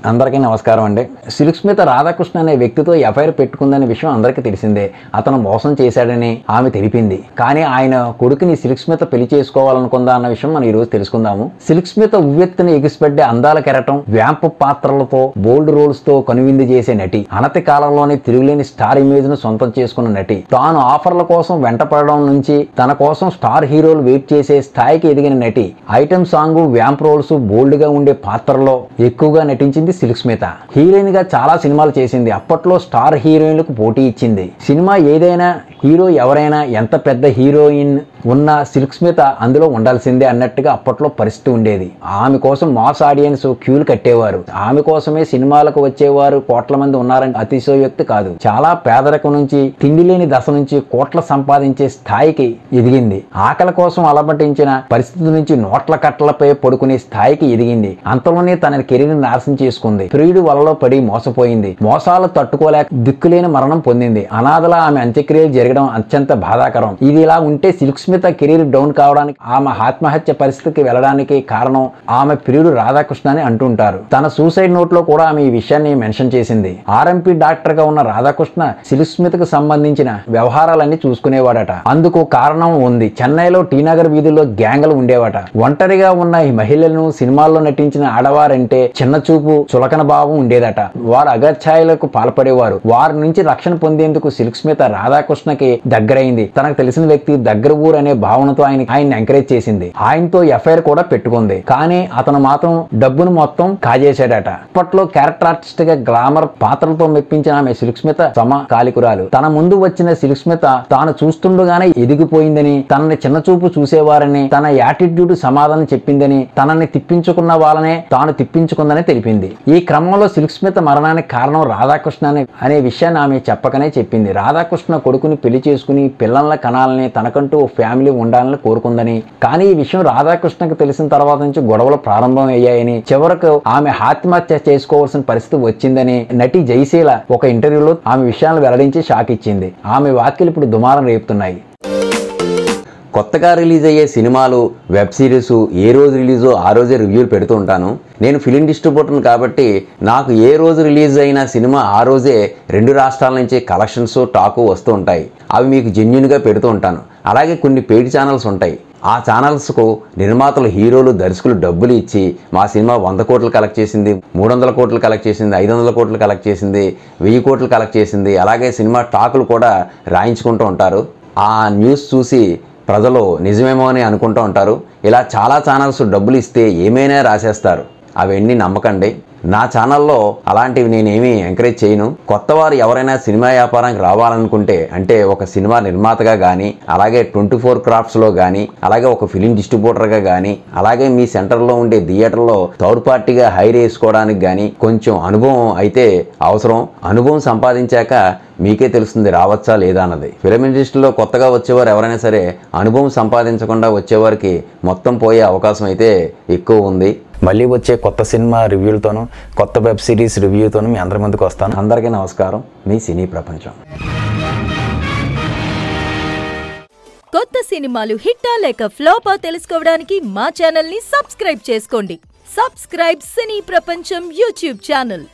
అందరికీ నమస్కారం అండి. సిల్క్ స్మిత రాధాకృష్ణ అనే వ్యక్తితో ఎఫ్ఐఆర్ పెట్టుకుందనే విషయం అందరికీ తెలిసిందే. అతను మోసం చేశాడని ఆమె తెలిపింది. కానీ ఆయన కొడుకుని సిల్క్ స్మిత పెళ్లి చేసుకోవాలనుకుందా అన్న విషయం మనం ఈ రోజు తెలుసుకుందాము. సిల్క్ స్మిత ఉవ్వెత్తున ఎగిసిపడ్డే అందాల కెరటం, వ్యాంప్ పాత్రలతో బోల్డ్ రోల్స్ తో కనువిందు చేసే నటి, అనతి కాలంలోనే తిరుగులేని స్టార్ ఇమేజ్ ను సొంతం చేసుకున్న నటి, తాను ఆఫర్ల కోసం వెంటపడడం నుంచి తన కోసం స్టార్ హీరోలు వెయిట్ చేసే స్థాయికి ఎదిగిన నటి, ఐటమ్ సాంగ్, వ్యాంప్ రోల్స్, బోల్డ్ గా ఉండే పాత్రలో ఎక్కువగా నటించింది సిల్క్ స్మిత. హీరోయిన్ గా చాలా సినిమాలు చేసింది. అప్పట్లో స్టార్ హీరోయిన్లకు పోటీ ఇచ్చింది. సినిమా ఏదైనా, హీరో ఎవరైనా, ఎంత పెద్ద హీరోయిన్ ఉన్న సిల్క్ స్మిత అందులో ఉండాల్సిందే అన్నట్టుగా అప్పట్లో పరిస్థితి ఉండేది. ఆమె కోసం మాస్ ఆడియన్స్ క్యూలు కట్టేవారు. ఆమె కోసమే సినిమాలకు వచ్చేవారు కోట్ల మంది ఉన్నారని అతిశయోక్తి కాదు. చాలా పేదరికం నుంచి, తిండి లేని దశ నుంచి కోట్ల సంపాదించే స్థాయికి ఎదిగింది. ఆకలి కోసం అలమటించిన పరిస్థితి నుంచి నోట్ల కట్టలపై పడుకునే స్థాయికి ఎదిగింది. అంతలోనే తన కెరీర్ నాశనం చేసుకుంది. ప్రియుడి వలలో పడి మోసపోయింది. మోసాలు తట్టుకోలేక దిక్కులేని మరణం పొందింది. అనాథలా ఆమె అంత్యక్రియలు జరగడం అత్యంత బాధాకరం. ఇది ఇలా ఉంటే సిల్క్ స్మిత కెరీర్ డౌన్ కావడానికి, ఆమె ఆత్మహత్య పరిస్థితికి వెళ్ళడానికి కారణం ఆమె ప్రియుడు రాధాకృష్ణ అని అంటుంటారు. తన సూసైడ్ నోట్ లో కూడా ఆమె ఈ విషయాన్ని మెన్షన్ చేసింది. ఆర్ఎంపీ డాక్టర్ గా ఉన్న రాధాకృష్ణ సిల్క్ స్మితకు సంబంధించిన వ్యవహారాలన్నీ చూసుకునేవాడట. అందుకు కారణం ఉంది. చెన్నైలో టీనగర్ వీధుల్లో గ్యాంగులు ఉండేవట. ఒంటరిగా ఉన్న ఈ మహిళలను, సినిమాల్లో నటించిన ఆడవారంటే చిన్న చూపు, చులకన భావం ఉండేదట. వారు అగత్యాయులకు పాల్పడేవారు. వారి నుంచి రక్షణ పొందేందుకు సిల్క్ స్మిత రాధాకృష్ణకి దగ్గరైంది. తనకు తెలిసిన వ్యక్తి, దగ్గర ఊరు అనే భావనతో ఆయన ఎంకరేజ్ చేసింది. ఆయనతో ఎఫ్ఐఆర్ కూడా పెట్టుకుంది. కానీ అతను మాత్రం డబ్బును మొత్తం కాజేశాడట. అప్పట్లో క్యారెక్టర్ ఆర్టిస్ట్ గా గ్లామర్ పాత్రలతో మెప్పించిన ఆమె సిల్క్ స్మిత సమకాలికురాలు. తన ముందు వచ్చిన సిల్క్ స్మిత తాను చూస్తుండగానే ఎదిగిపోయిందని, తనని చిన్న చూపు చూసేవారని, తన యాటిట్యూడ్ సమాధానం చెప్పిందని, తనని తిప్పించుకున్న వాళ్ళనే తాను తిప్పించుకుందని తెలిపింది. ఈ క్రమంలో సిల్క్ స్మిత మరణానికి కారణం రాధాకృష్ణ అనే విషయాన్ని ఆమె చెప్పకనే చెప్పింది. రాధాకృష్ణ కొడుకుని పెళ్లి చేసుకుని పిల్లల కనాలని, తనకంటూ ఫ్యామిలీ ఉండాలని కోరుకుందని, కానీ ఈ విషయం రాధాకృష్ణకి తెలిసిన తర్వాత నుంచి గొడవలు ప్రారంభం అయ్యాయని, చివరకు ఆమె ఆత్మహత్య చేసుకోవాల్సిన పరిస్థితి వచ్చిందని నటి జయశీల ఒక ఇంటర్వ్యూలో ఆమె విషయాలను వెల్లడించి షాక్ ఇచ్చింది. ఆమె వ్యాఖ్యలు ఇప్పుడు దుమారం రేపుతున్నాయి. కొత్తగా రిలీజ్ అయ్యే సినిమాలు, వెబ్ సిరీస్ ఏ రోజు రిలీజో ఆ రోజే రివ్యూలు పెడుతూ ఉంటాను. నేను ఫిలిం డిస్ట్రిబ్యూటర్ని కాబట్టి నాకు ఏ రోజు రిలీజ్ అయిన సినిమా ఆ రోజే 2 రాష్ట్రాల నుంచి కలెక్షన్స్, టాకు వస్తూ ఉంటాయి. అవి మీకు జెన్యూన్గా పెడుతూ ఉంటాను. అలాగే కొన్ని పెయిడ్ ఛానల్స్ ఉంటాయి. ఆ ఛానల్స్కు నిర్మాతలు, హీరోలు, దర్శకులు డబ్బులు ఇచ్చి మా సినిమా 100 కోట్లు కలెక్ట్ చేసింది, 300 కోట్లు కలెక్ట్ చేసింది, 500 కోట్లు కలెక్ట్ చేసింది, 1000 కోట్లు కలెక్ట్ చేసింది, అలాగే సినిమా టాకులు కూడా రాయించుకుంటూ ఉంటారు. ఆ న్యూస్ చూసి ప్రజలు నిజమేమో అని అనుకుంటూ ఉంటారు. ఇలా చాలా ఛానల్స్ డబ్బులు ఇస్తే ఏమైనా రాసేస్తారు. అవన్నీ నమ్మకండి. నా ఛానల్లో అలాంటివి నేనేమీ ఎంకరేజ్ చేయను. కొత్త వారు ఎవరైనా సినిమా వ్యాపారానికి రావాలనుకుంటే, అంటే ఒక సినిమా నిర్మాతగా కానీ, అలాగే 24 క్రాఫ్ట్స్లో కానీ, అలాగే ఒక ఫిలిం డిస్ట్రిబ్యూటర్గా కానీ, అలాగే మీ సెంటర్లో ఉండే థియేటర్లో థర్డ్ పార్టీగా హైర్ చేసుకోవడానికి కానీ కొంచెం అనుభవం అయితే అవసరం. అనుభవం సంపాదించాక మీకే తెలుస్తుంది రావచ్చా లేదా అన్నది. ఫిలిం ఇండస్ట్రీలో కొత్తగా వచ్చేవారు ఎవరైనా సరే అనుభవం సంపాదించకుండా వచ్చేవారికి మొత్తం పోయే అవకాశం అయితే ఎక్కువ ఉంది. మళ్ళీ వచ్చే కొత్త సినిమా రివ్యూలతోనూ, కొత్త వెబ్ సిరీస్ రివ్యూతోనూ మీ అందరి ముందుకు వస్తాను. అందరికీ నమస్కారం. మీ సినీ ప్రపంచం. కొత్త సినిమాలు హిట్టా లేక ఫ్లాపా తెలుసుకోవడానికి మా ఛానల్ ని సబ్స్క్రైబ్ చేసుకోండి. సబ్స్క్రైబ్ సినీ ప్రపంచం యూట్యూబ్ ఛానల్.